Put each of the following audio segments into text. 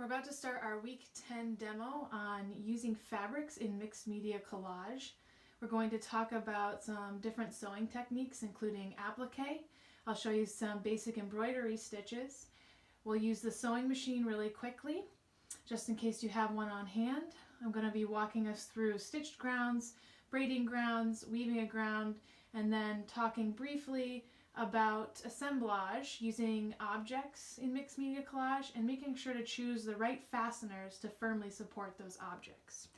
We're about to start our week 10 demo on using fabrics in mixed media collage. We're going to talk about some different sewing techniques, including applique. I'll show you some basic embroidery stitches. We'll use the sewing machine really quickly, just in case you have one on hand. I'm going to be walking us through stitched grounds, braiding grounds, weaving a ground, and then talking briefly about assemblage using objects in mixed media collage and making sure to choose the right fasteners to firmly support those objects.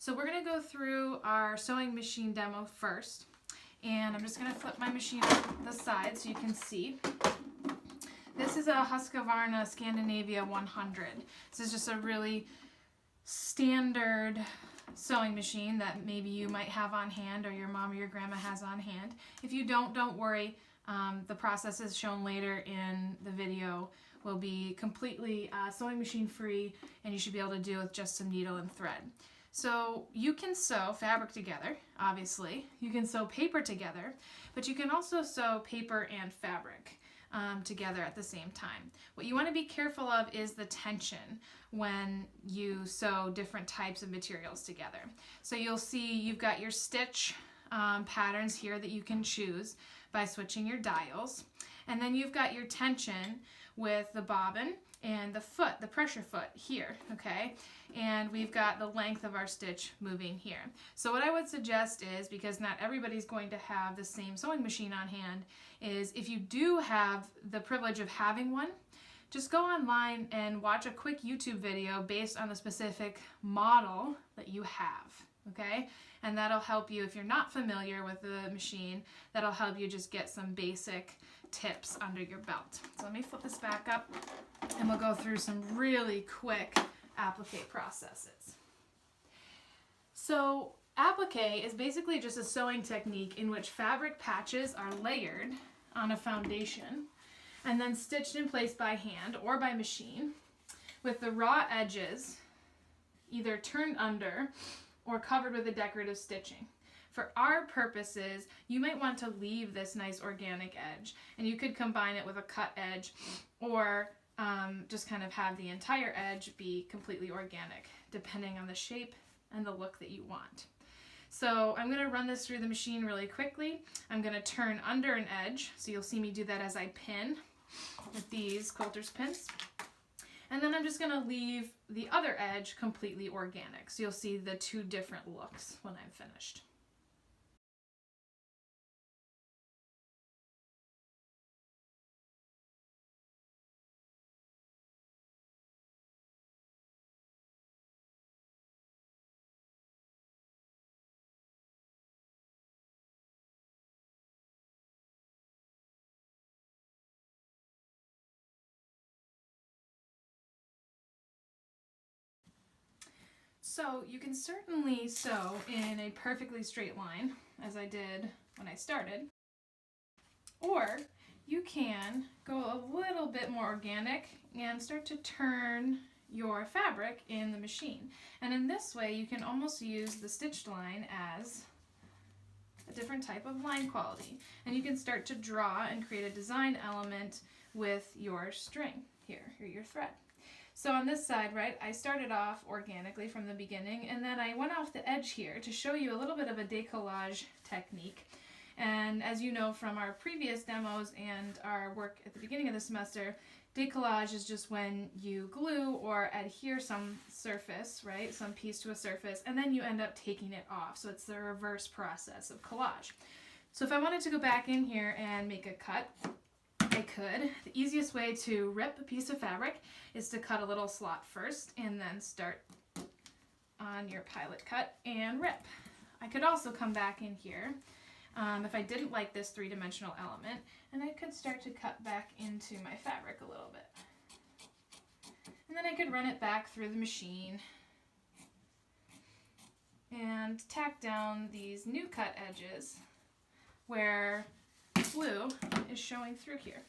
So we're going to go through our sewing machine demo first, and I'm just going to flip my machine on the side so you can see. This is a Husqvarna Scandinavia 100. This is just a really standard sewing machine that maybe you might have on hand or your mom or your grandma has on hand. If you don't worry. The processes shown later in the video will be completely sewing machine free, and you should be able to do it with just some needle and thread. So you can sew fabric together, obviously. You can sew paper together, but you can also sew paper and fabric together at the same time. What you want to be careful of is the tension when you sew different types of materials together. So you'll see you've got your stitch patterns here that you can choose by switching your dials, and then you've got your tension with the bobbin and the foot, the pressure foot here, okay? And we've got the length of our stitch moving here. So what I would suggest is, because not everybody's going to have the same sewing machine on hand, is if you do have the privilege of having one, just go online and watch a quick YouTube video based on the specific model that you have, okay? And that'll help you, if you're not familiar with the machine, that'll help you just get some basic tips under your belt. So let me flip this back up and we'll go through some really quick applique processes. So applique is basically just a sewing technique in which fabric patches are layered on a foundation and then stitched in place by hand or by machine, with the raw edges either turned under or covered with a decorative stitching. For our purposes, you might want to leave this nice organic edge, and you could combine it with a cut edge, or just kind of have the entire edge be completely organic, depending on the shape and the look that you want. So I'm going to run this through the machine really quickly. I'm going to turn under an edge, so you'll see me do that as I pin with these quilter's pins. And then I'm just going to leave the other edge completely organic. So you'll see the two different looks when I'm finished. So you can certainly sew in a perfectly straight line, as I did when I started, or you can go a little bit more organic and start to turn your fabric in the machine. And in this way, you can almost use the stitched line as a different type of line quality. And you can start to draw and create a design element with your string here, or your thread. So on this side, right, I started off organically from the beginning, and then I went off the edge here to show you a little bit of a decollage technique. And as you know from our previous demos and our work at the beginning of the semester, decollage is just when you glue or adhere some surface, right, some piece to a surface, and then you end up taking it off. So it's the reverse process of collage. So if I wanted to go back in here and make a cut, I could. The easiest way to rip a piece of fabric is to cut a little slot first and then start on your pilot cut and rip. I could also come back in here if I didn't like this three-dimensional element, and I could start to cut back into my fabric a little bit. And then I could run it back through the machine and tack down these new cut edges where glue is showing through here.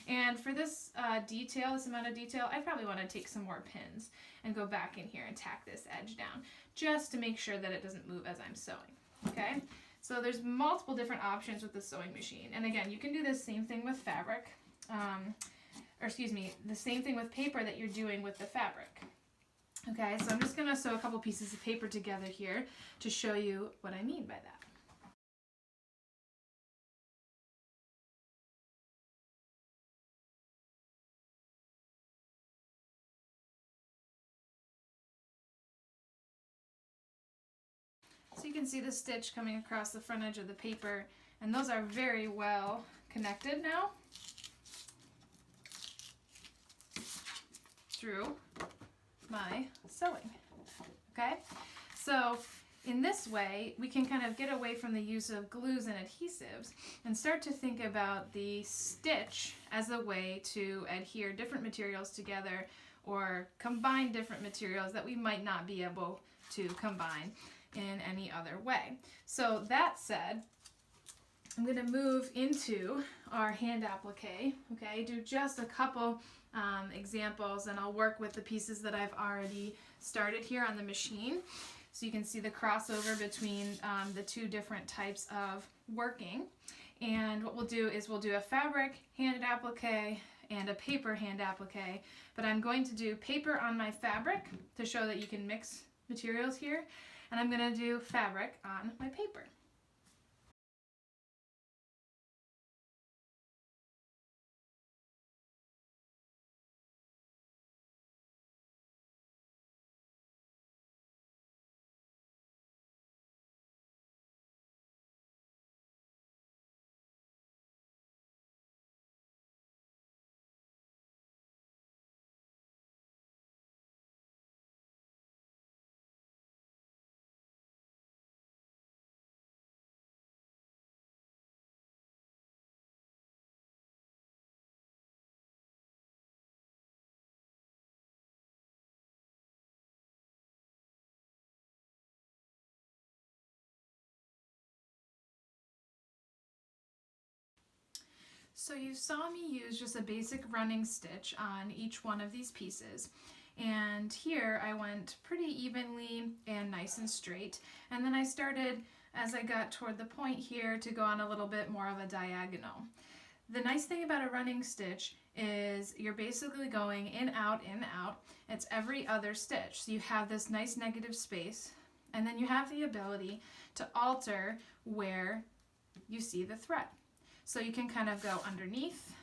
And for this detail, this amount of detail, I probably want to take some more pins and go back in here and tack this edge down just to make sure that it doesn't move as I'm sewing. Okay, so there's multiple different options with the sewing machine. And again, you can do the same thing with fabric, or excuse me, the same thing with paper that you're doing with the fabric. Okay, so I'm just going to sew a couple pieces of paper together here to show you what I mean by that. So you can see the stitch coming across the front edge of the paper, and those are very well connected now through my sewing. Okay, so in this way we can kind of get away from the use of glues and adhesives and start to think about the stitch as a way to adhere different materials together or combine different materials that we might not be able to combine in any other way. So that said, I'm going to move into our hand applique. Okay, do just a couple examples, and I'll work with the pieces that I've already started here on the machine. So you can see the crossover between the two different types of working. And what we'll do is we'll do a fabric hand applique and a paper hand applique, but I'm going to do paper on my fabric to show that you can mix materials here, and I'm going to do fabric on my paper. So you saw me use just a basic running stitch on each one of these pieces. And here I went pretty evenly and nice and straight. And then I started, as I got toward the point here, to go on a little bit more of a diagonal. The nice thing about a running stitch is you're basically going in, out, in, out. It's every other stitch. So you have this nice negative space, and then you have the ability to alter where you see the thread. So you can kind of go underneath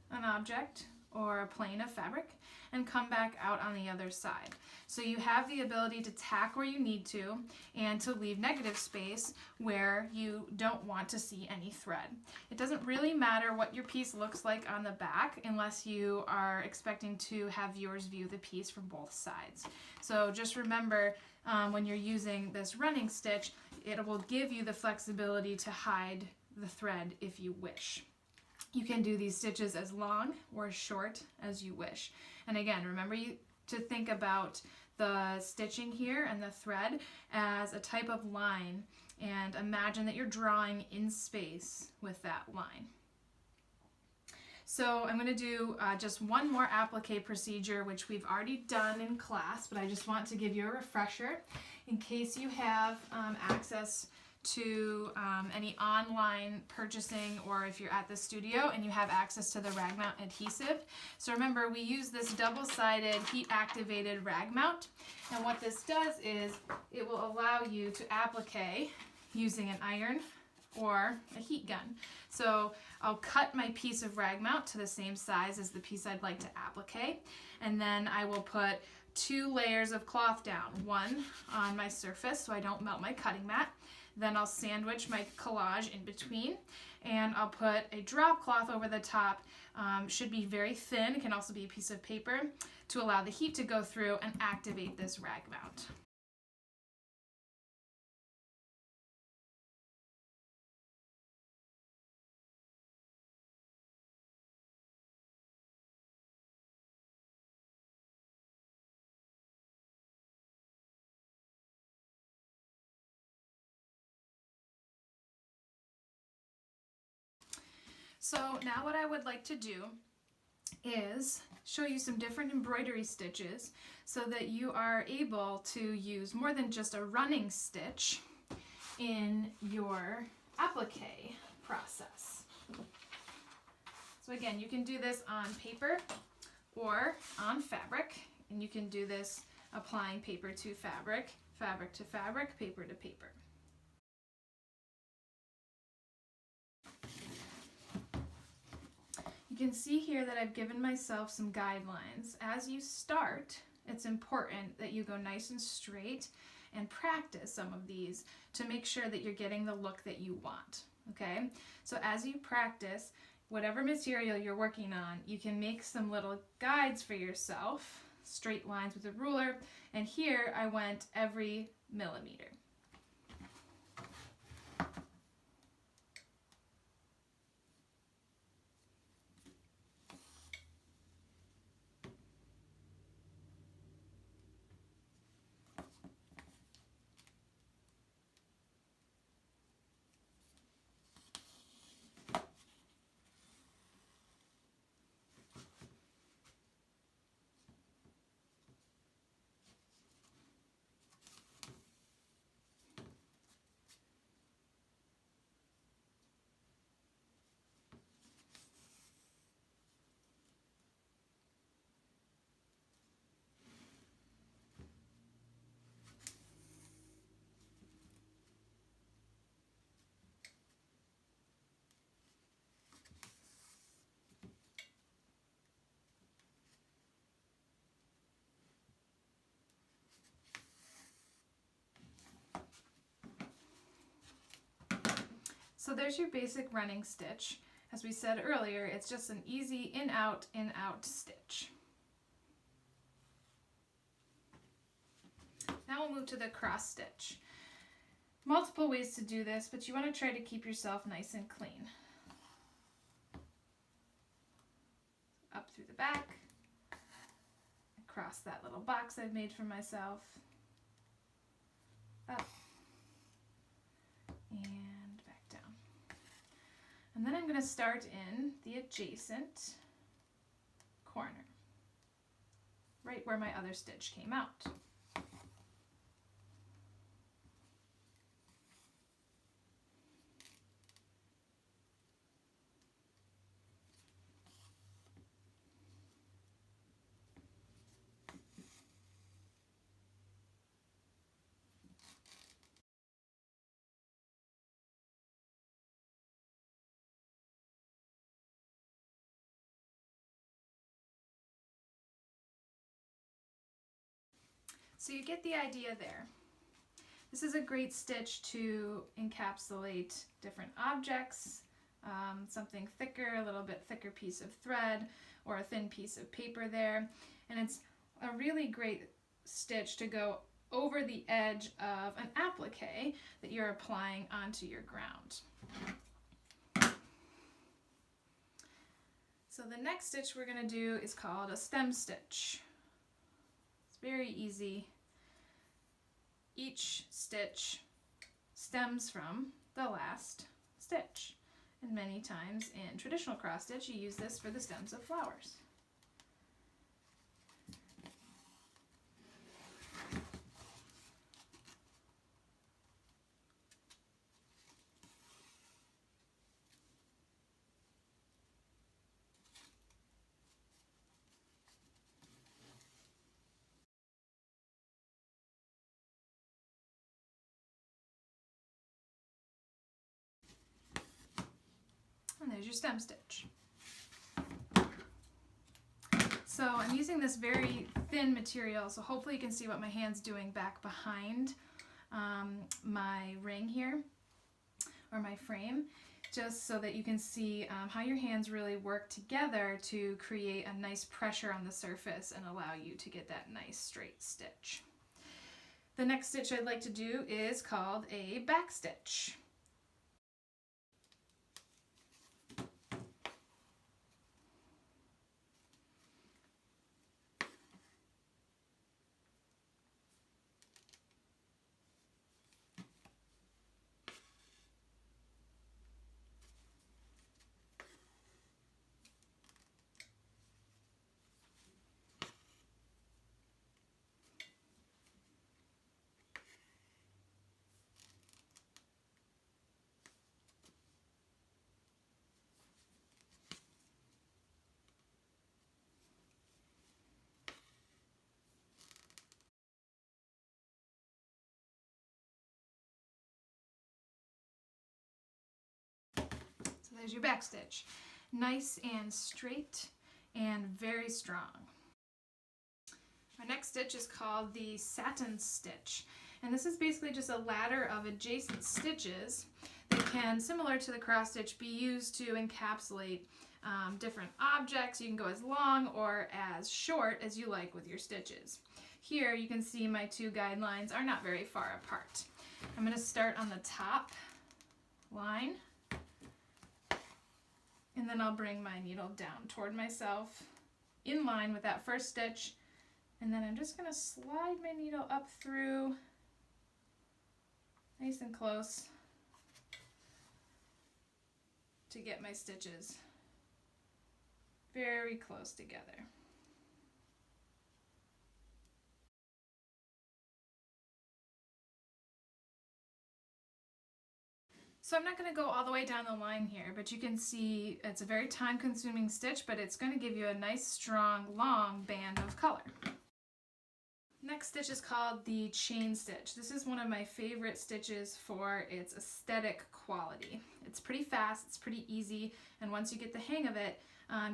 an object or a plane of fabric and come back out on the other side. So you have the ability to tack where you need to and to leave negative space where you don't want to see any thread. It doesn't really matter what your piece looks like on the back unless you are expecting to have viewers view the piece from both sides. So just remember when you're using this running stitch, it will give you the flexibility to hide the thread if you wish. You can do these stitches as long or as short as you wish. And again, remember to think about the stitching here and the thread as a type of line, and imagine that you're drawing in space with that line. So I'm going to do just one more applique procedure, which we've already done in class, but I just want to give you a refresher in case you have access to any online purchasing, or if you're at the studio and you have access to the rag mount adhesive. So remember, we use this double-sided heat activated rag mount, and what this does is it will allow you to applique using an iron or a heat gun. So I'll cut my piece of rag mount to the same size as the piece I'd like to applique, and then I will put 2 layers of cloth down, one on my surface so I don't melt my cutting mat. Then I'll sandwich my collage in between, and I'll put a drop cloth over the top. Should be very thin, it can also be a piece of paper, to allow the heat to go through and activate this rag mount. So now what I would like to do is show you some different embroidery stitches so that you are able to use more than just a running stitch in your applique process. So again, you can do this on paper or on fabric, and you can do this applying paper to fabric, fabric to fabric, paper to paper. You can see here that I've given myself some guidelines. As you start, it's important that you go nice and straight and practice some of these to make sure that you're getting the look that you want, okay? So as you practice, whatever material you're working on, you can make some little guides for yourself, straight lines with a ruler, and here I went every millimeter. So there's your basic running stitch. As we said earlier, it's just an easy in, out stitch. Now we'll move to the cross stitch. Multiple ways to do this, but you want to try to keep yourself nice and clean. Up through the back, across that little box I've made for myself, up, and back down. And then I'm going to start in the adjacent corner, right where my other stitch came out. So you get the idea there. This is a great stitch to encapsulate different objects, something thicker, a little bit thicker piece of thread, or a thin piece of paper there. And it's a really great stitch to go over the edge of an applique that you're applying onto your ground. So the next stitch we're going to do is called a stem stitch. It's very easy. Each stitch stems from the last stitch. And many times in traditional cross stitch, you use this for the stems of flowers. And there's your stem stitch. So I'm using this very thin material, so hopefully you can see what my hand's doing back behind my ring here, or my frame, just so that you can see how your hands really work together to create a nice pressure on the surface and allow you to get that nice straight stitch. The next stitch I'd like to do is called a back stitch. There's your back stitch. Nice and straight and very strong. Our next stitch is called the satin stitch, and this is basically just a ladder of adjacent stitches that can, similar to the cross stitch, be used to encapsulate different objects. You can go as long or as short as you like with your stitches. Here you can see my two guidelines are not very far apart. I'm going to start on the top line, and then I'll bring my needle down toward myself in line with that first stitch, and then I'm just going to slide my needle up through nice and close to get my stitches very close together. So I'm not going to go all the way down the line here, but you can see it's a very time-consuming stitch, but it's going to give you a nice, strong, long band of color. Next stitch is called the chain stitch. This is one of my favorite stitches for its aesthetic quality. It's pretty fast, it's pretty easy, and once you get the hang of it,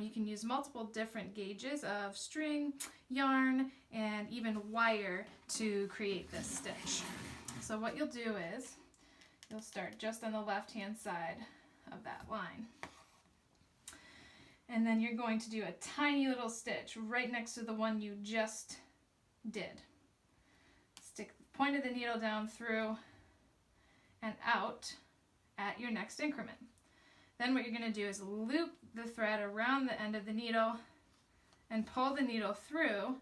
you can use multiple different gauges of string, yarn, and even wire to create this stitch. So what you'll do is, you'll start just on the left-hand side of that line. And then you're going to do a tiny little stitch right next to the one you just did. Stick the point of the needle down through and out at your next increment. Then what you're going to do is loop the thread around the end of the needle and pull the needle through,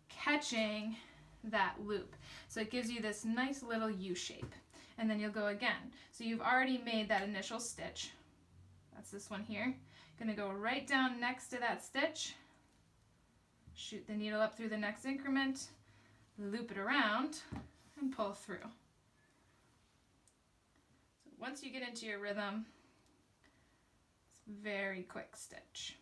catching that loop. So it gives you this nice little U shape. And then you'll go again. So you've already made that initial stitch. That's this one here. Going to go right down next to that stitch, shoot the needle up through the next increment, loop it around, and pull through. So once you get into your rhythm, it's a very quick stitch.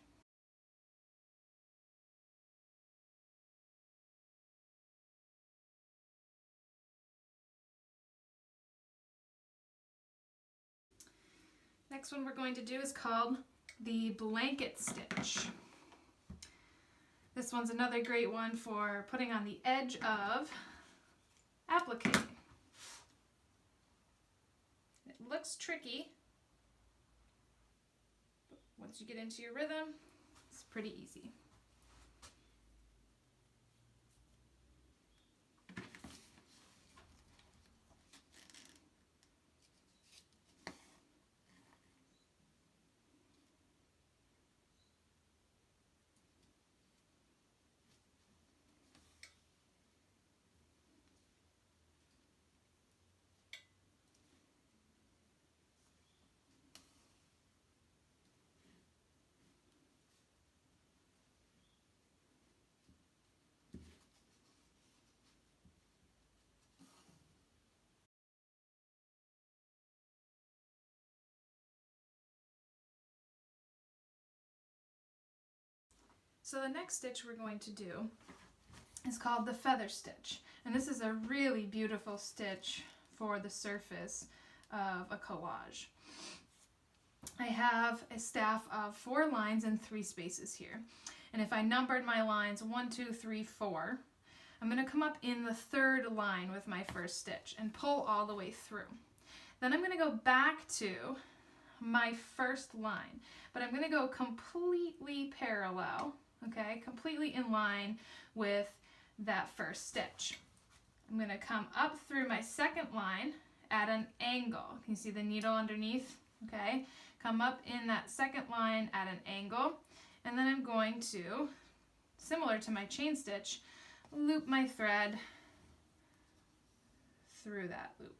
Next one we're going to do is called the blanket stitch. This one's another great one for putting on the edge of applique. It looks tricky, but once you get into your rhythm, it's pretty easy. So the next stitch we're going to do is called the feather stitch. And this is a really beautiful stitch for the surface of a collage. I have a staff of 4 lines and 3 spaces here. And if I numbered my lines 1, 2, 3, 4, I'm going to come up in the 3rd line with my first stitch and pull all the way through. Then I'm going to go back to my first line, but I'm going to go completely parallel, okay, completely in line with that first stitch. I'm going to come up through my 2nd line at an angle. Can you see the needle underneath? Okay, come up in that 2nd line at an angle, and then I'm going to, similar to my chain stitch, loop my thread through that loop.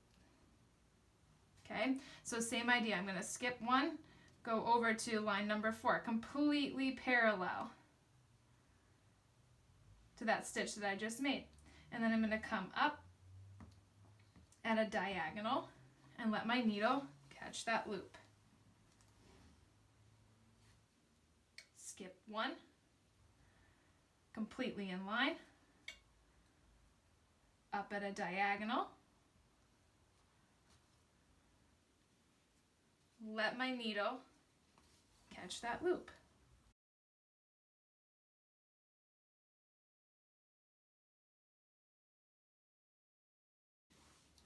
Okay, so same idea. I'm going to skip one, go over to line number 4, completely parallel to that stitch that I just made. And then I'm going to come up at a diagonal and let my needle catch that loop. Skip one, completely in line, up at a diagonal, let my needle catch that loop.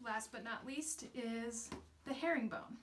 Last but not least is the herringbone.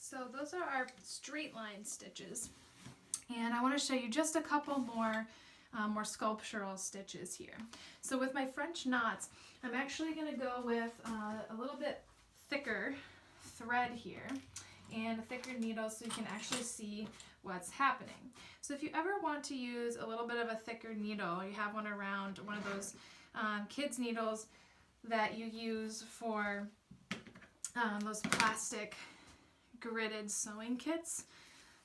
So those are our straight line stitches, and I want to show you just a couple more more sculptural stitches here. So with my French knots, I'm actually going to go with a little bit thicker thread here and a thicker needle so you can actually see what's happening. So if you ever want to use a little bit of a thicker needle, or you have one around, one of those kids needles that you use for those plastic gridded sewing kits.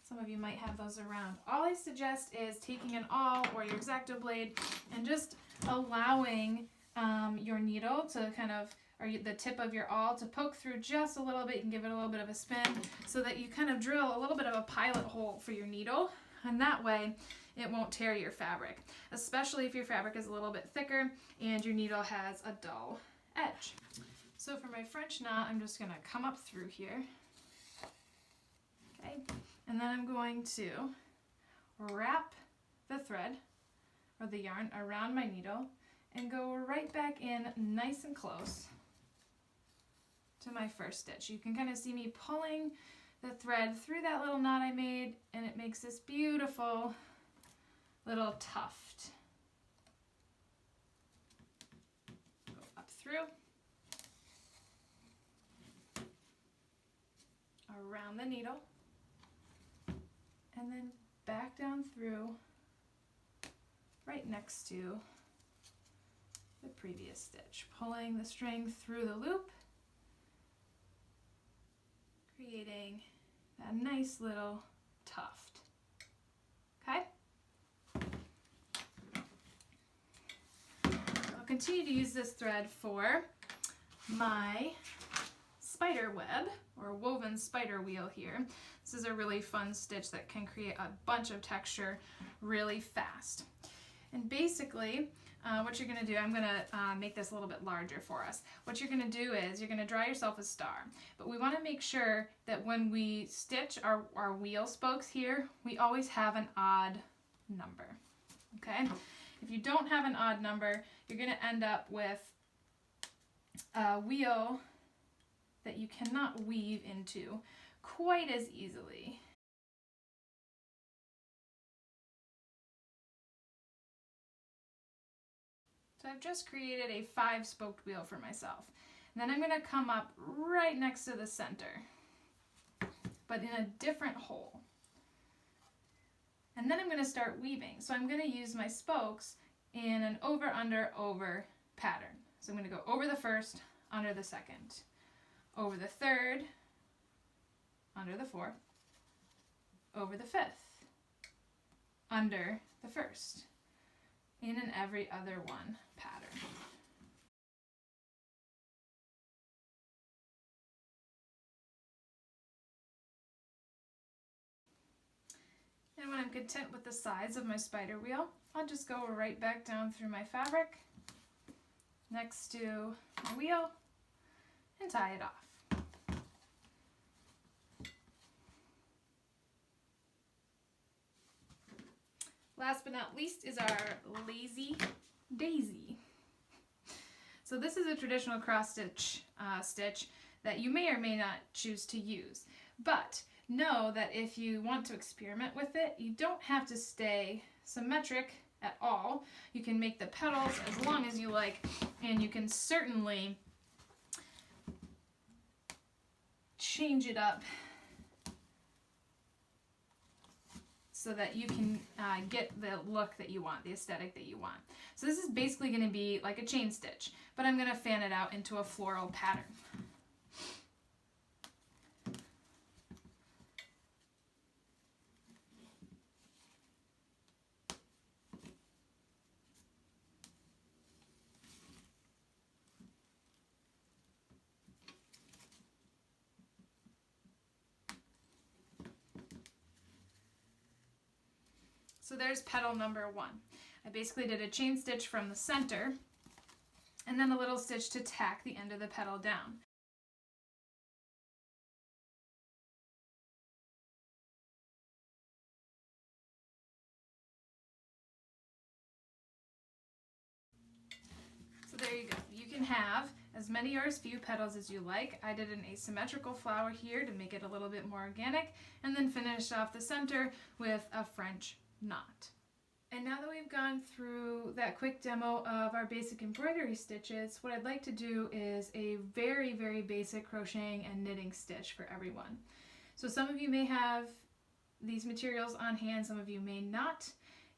Some of you might have those around. All I suggest is taking an awl or your X-Acto blade and just allowing your needle to kind of, or the tip of your awl to poke through just a little bit. You can give it a little bit of a spin so that you kind of drill a little bit of a pilot hole for your needle, and that way it won't tear your fabric, especially if your fabric is a little bit thicker and your needle has a dull edge. So for my French knot, I'm just going to come up through here. Okay, and then I'm going to wrap the thread or the yarn around my needle and go right back in nice and close to my first stitch. You can kind of see me pulling the thread through that little knot I made, and it makes this beautiful little tuft. Go up through, around the needle, and then back down through right next to the previous stitch, pulling the string through the loop, creating that nice little tuft. Okay? I'll continue to use this thread for my spider web or woven spider wheel here. This is a really fun stitch that can create a bunch of texture really fast. And basically, what you're going to do, I'm going to make this a little bit larger for us. What you're going to do is you're going to draw yourself a star. But we want to make sure that when we stitch our wheel spokes here, we always have an odd number. Okay? If you don't have an odd number, you're going to end up with a wheel that you cannot weave into quite as easily. So I've just created a 5-spoked wheel for myself. And then I'm going to come up right next to the center, but in a different hole. And then I'm going to start weaving. So I'm going to use my spokes in an over, under, over pattern. So I'm going to go over the first, under the second, over the third, under the fourth, over the fifth, under the first, in an every other one pattern. And when I'm content with the size of my spider wheel, I'll just go right back down through my fabric next to my wheel and tie it off. Last but not least is our lazy daisy. So this is a traditional cross stitch stitch that you may or may not choose to use. But know that if you want to experiment with it, you don't have to stay symmetric at all. You can make the petals as long as you like, and you can certainly change it up so that you can get the look that you want, the aesthetic that you want. So this is basically going to be like a chain stitch, but I'm going to fan it out into a floral pattern. So there's petal number 1. I basically did a chain stitch from the center and then a little stitch to tack the end of the petal down. So there you go. You can have as many or as few petals as you like. I did an asymmetrical flower here to make it a little bit more organic, and then finished off the center with a French knot. And now that we've gone through that quick demo of our basic embroidery stitches, what I'd like to do is a very, very basic crocheting and knitting stitch for everyone. So some of you may have these materials on hand, some of you may not,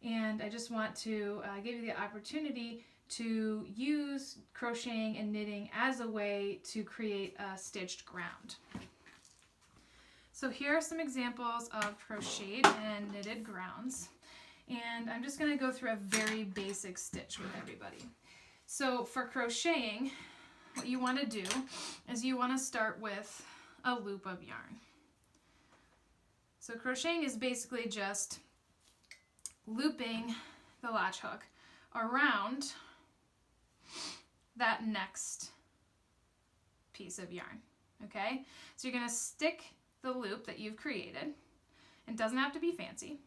and I just want to give you the opportunity to use crocheting and knitting as a way to create a stitched ground. So here are some examples of crocheted and knitted grounds. And I'm just going to go through a very basic stitch with everybody. So for crocheting, what you want to do is you want to start with a loop of yarn. So crocheting is basically just looping the latch hook around that next piece of yarn. Okay? So you're going to stick the loop that you've created. It doesn't have to be fancy.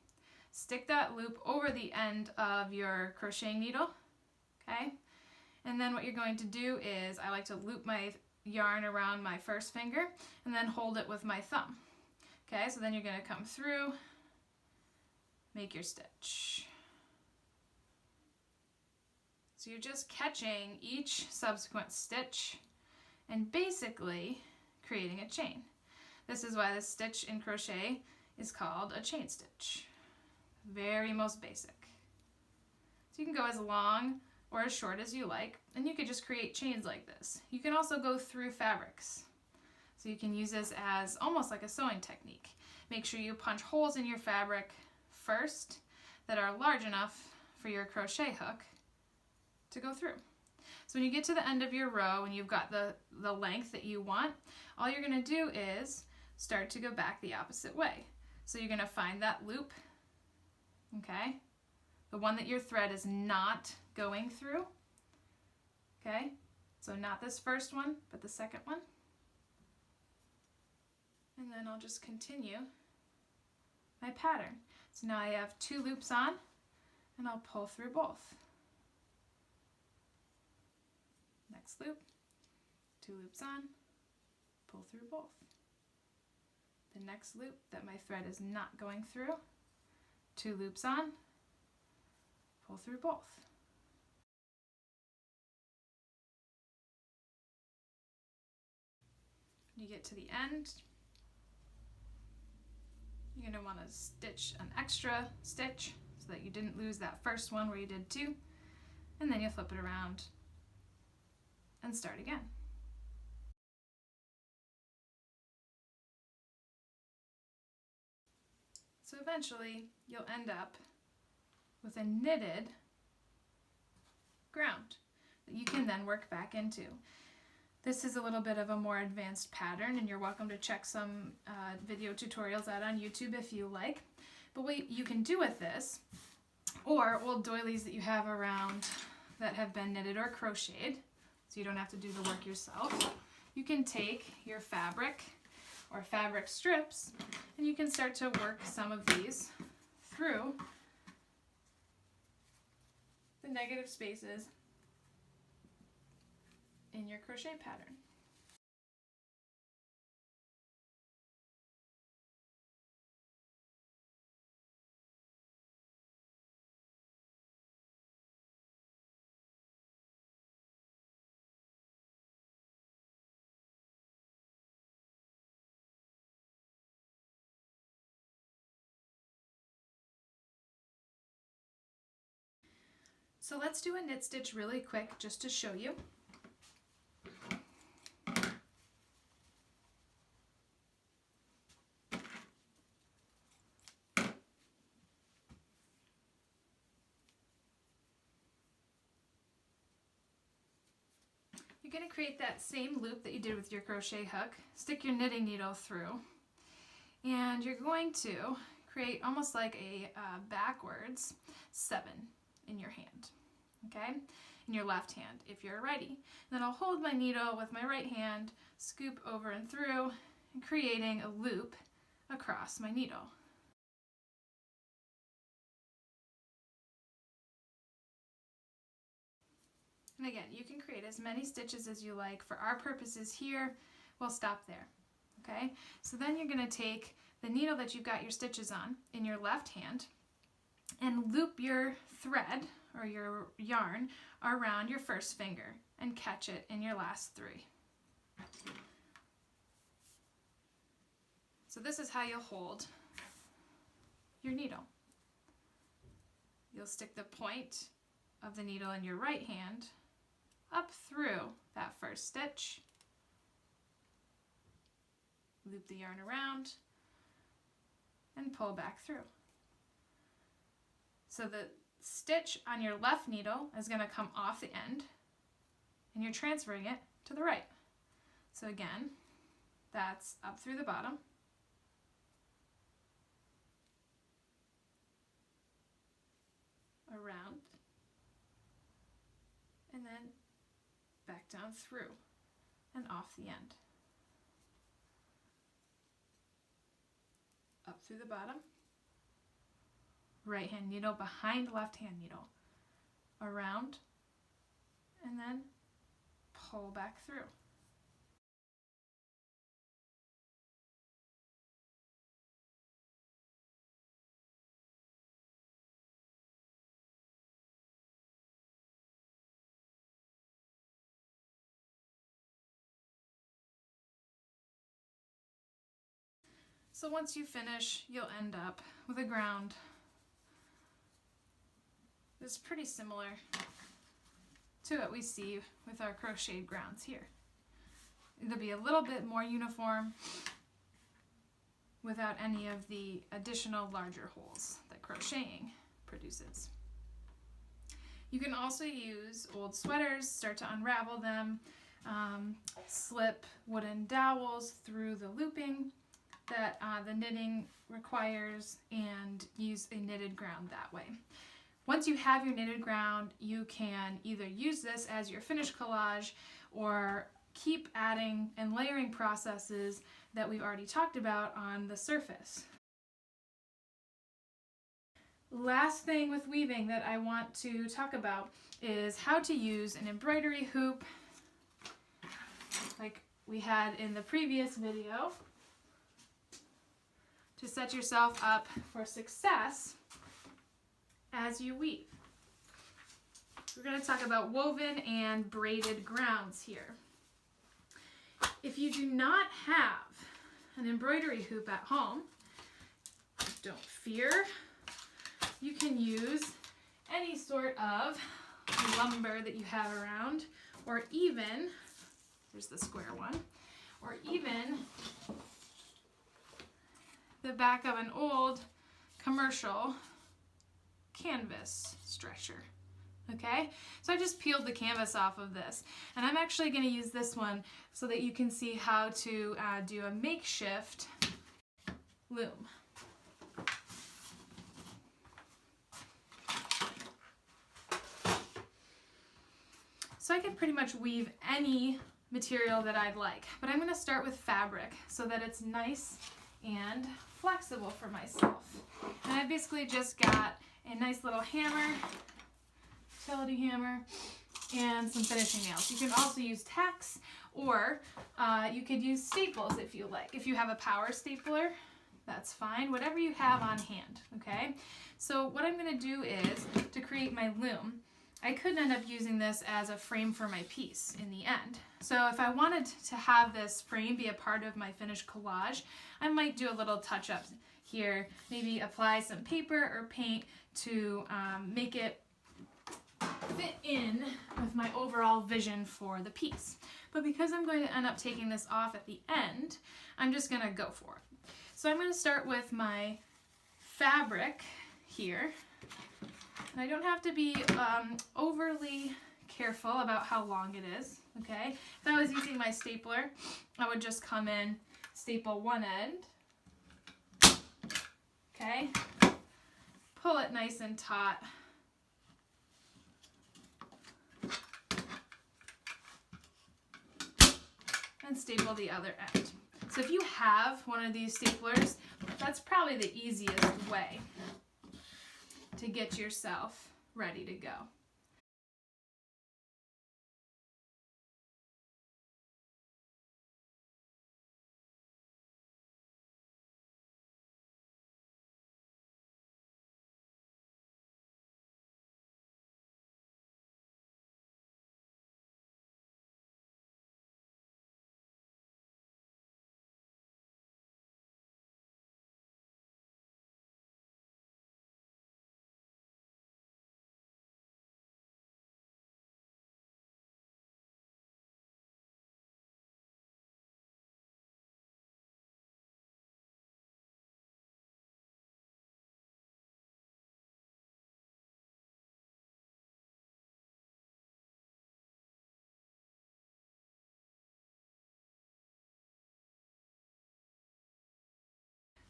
Stick that loop over the end of your crocheting needle, okay? And then what you're going to do is, I like to loop my yarn around my first finger and then hold it with my thumb. Okay, so then you're going to come through, make your stitch. So you're just catching each subsequent stitch and basically creating a chain. This is why this stitch in crochet is called a chain stitch. Very most basic. So you can go as long or as short as you like, and you could just create chains like this. You can also go through fabrics. So you can use this as almost like a sewing technique. Make sure you punch holes in your fabric first that are large enough for your crochet hook to go through. So when you get to the end of your row and you've got the length that you want, all you're going to do is start to go back the opposite way. So you're going to find that loop, okay, the one that your thread is not going through, okay, so not this first one, but the second one. And then I'll just continue my pattern. So now I have 2 loops on, and I'll pull through both. Next loop, 2 loops on, pull through both. The next loop that my thread is not going through, 2 loops on, pull through both. When you get to the end, you're going to want to stitch an extra stitch so that you didn't lose that first one where you did 2, and then you'll flip it around and start again. So eventually you'll end up with a knitted ground that you can then work back into. This is a little bit of a more advanced pattern, and you're welcome to check some video tutorials out on YouTube if you like. But what you can do with this, or old doilies that you have around that have been knitted or crocheted, so you don't have to do the work yourself, you can take your fabric or fabric strips and you can start to work some of these through the negative spaces in your crochet pattern. So let's do a knit stitch really quick just to show you. You're going to create that same loop that you did with your crochet hook, stick your knitting needle through, and you're going to create almost like a backwards 7 in your hand, okay? In your left hand if you're a righty. And then I'll hold my needle with my right hand, scoop over and through, and creating a loop across my needle. And again, you can create as many stitches as you like. For our purposes here, we'll stop there, okay? So then you're going to take the needle that you've got your stitches on in your left hand and loop your thread or your yarn around your first finger and catch it in your last 3. So this is how you'll hold your needle. You'll stick the point of the needle in your right hand up through that first stitch, loop the yarn around, and pull back through. So the stitch on your left needle is going to come off the end, and you're transferring it to the right. So again, that's up through the bottom, around, and then back down through and off the end. Up through the bottom, right hand needle behind left hand needle, around, and then pull back through. So once you finish, you'll end up with a ground that's pretty similar to what we see with our crocheted grounds here. It'll be a little bit more uniform without any of the additional larger holes that crocheting produces. You can also use old sweaters, start to unravel them, slip wooden dowels through the looping that the knitting requires, and use a knitted ground that way. Once you have your knitted ground, you can either use this as your finished collage or keep adding and layering processes that we've already talked about on the surface. Last thing with weaving that I want to talk about is how to use an embroidery hoop like we had in the previous video to set yourself up for success as you weave. We're going to talk about woven and braided grounds here. If you do not have an embroidery hoop at home, don't fear. You can use any sort of lumber that you have around, or even, there's the square one, or even the back of an old commercial canvas stretcher. Okay, so I just peeled the canvas off of this, and I'm actually going to use this one so that you can see how to do a makeshift loom. So I can pretty much weave any material that I'd like, but I'm going to start with fabric so that it's nice and flexible for myself. And I basically just got a nice little hammer, utility hammer, and some finishing nails. You can also use tacks, or you could use staples if you like. If you have a power stapler, that's fine. Whatever you have on hand, okay? So what I'm going to do is, to create my loom, I could end up using this as a frame for my piece in the end. So if I wanted to have this frame be a part of my finished collage, I might do a little touch-up here, maybe apply some paper or paint to make it fit in with my overall vision for the piece. But because I'm going to end up taking this off at the end, I'm just going to go for it. So I'm going to start with my fabric here. And I don't have to be overly careful about how long it is, okay? If I was using my stapler, I would just come in, staple one end, okay? Pull it nice and taut. And staple the other end. So if you have one of these staplers, that's probably the easiest way to get yourself ready to go.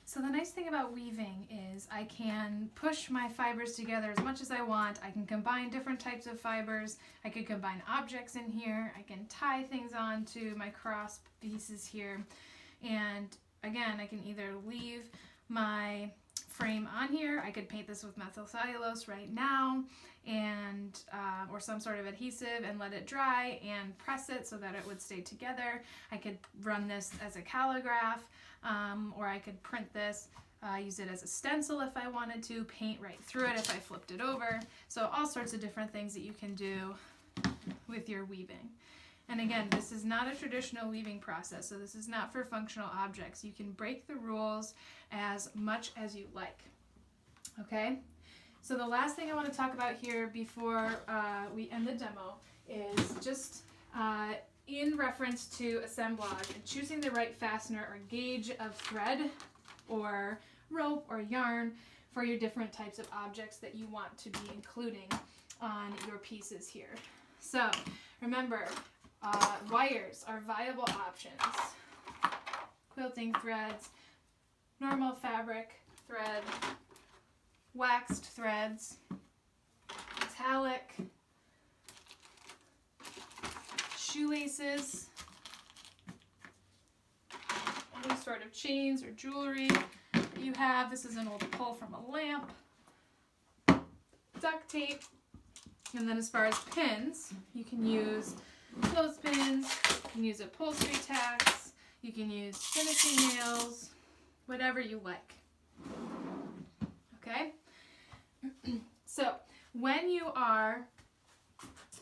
So the nice thing about weaving is I can push my fibers together as much as I want. I can combine different types of fibers. I could combine objects in here. I can tie things onto my cross pieces here. And again, I can either leave my frame on here. I could paint this with methyl cellulose right now and or some sort of adhesive and let it dry and press it so that it would stay together. I could run this as a calligraph, or I could print this, use it as a stencil if I wanted to, paint right through it if I flipped it over. So all sorts of different things that you can do with your weaving. And again, this is not a traditional weaving process, so this is not for functional objects. You can break the rules as much as you like. Okay? So the last thing I want to talk about here before we end the demo is just in reference to assemblage and choosing the right fastener or gauge of thread or rope or yarn for your different types of objects that you want to be including on your pieces here. So remember, wires are viable options. Quilting threads, normal fabric thread, waxed threads, metallic, shoelaces, any sort of chains or jewelry that you have. This is an old pull from a lamp, duct tape, and then as far as pins, you can use clothespins, you can use upholstery tacks, you can use finishing nails, whatever you like. Okay? So when you are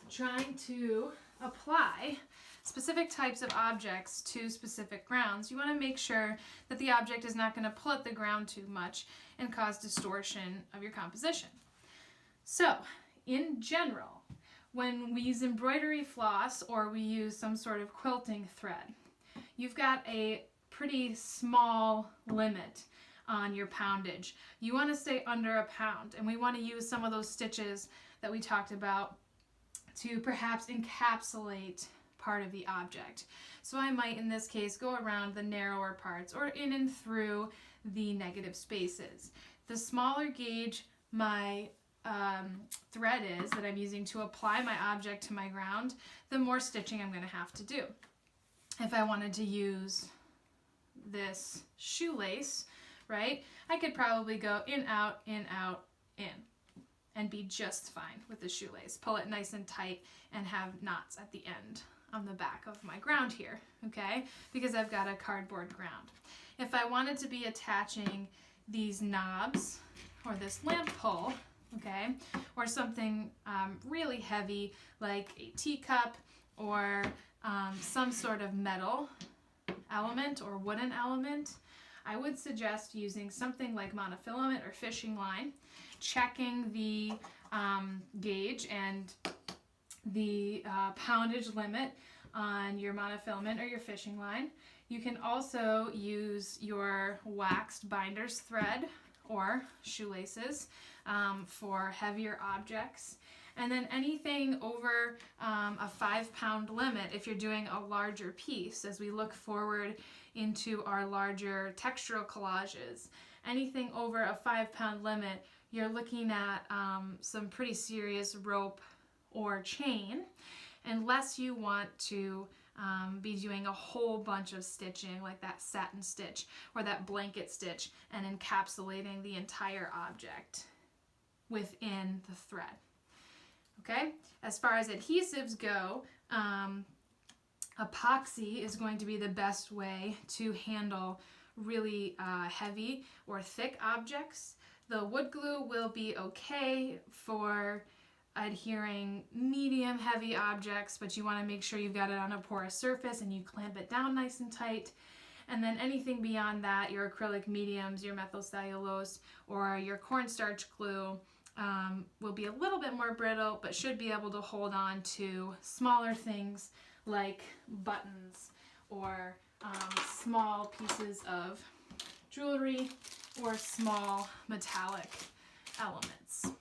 trying to apply specific types of objects to specific grounds, you want to make sure that the object is not going to pull at the ground too much and cause distortion of your composition. So, in general, when we use embroidery floss or we use some sort of quilting thread, you've got a pretty small limit on your poundage. You want to stay under a pound, and we want to use some of those stitches that we talked about to perhaps encapsulate part of the object. So I might, in this case, go around the narrower parts or in and through the negative spaces. The smaller gauge my thread is that I'm using to apply my object to my ground, the more stitching I'm going to have to do. If I wanted to use this shoelace, right, I could probably go in, out, in, out, in, and be just fine with the shoelace. Pull it nice and tight and have knots at the end on the back of my ground here, okay, because I've got a cardboard ground. If I wanted to be attaching these knobs or this lamp pull, okay, or something really heavy like a teacup or some sort of metal element or wooden element, I would suggest using something like monofilament or fishing line, checking the gauge and the poundage limit on your monofilament or your fishing line. You can also use your waxed binder's thread or shoelaces for heavier objects. And then anything over a 5-pound limit if you're doing a larger piece. As we look forward into our larger textural collages, anything over a 5-pound limit, you're looking at some pretty serious rope or chain, unless you want to be doing a whole bunch of stitching like that satin stitch or that blanket stitch and encapsulating the entire object within the thread. Okay, as far as adhesives go, epoxy is going to be the best way to handle really heavy or thick objects. The wood glue will be okay for adhering medium heavy objects, but you want to make sure you've got it on a porous surface and you clamp it down nice and tight. And then anything beyond that, your acrylic mediums, your methyl cellulose, or your cornstarch glue will be a little bit more brittle, but should be able to hold on to smaller things like buttons or small pieces of jewelry or small metallic elements.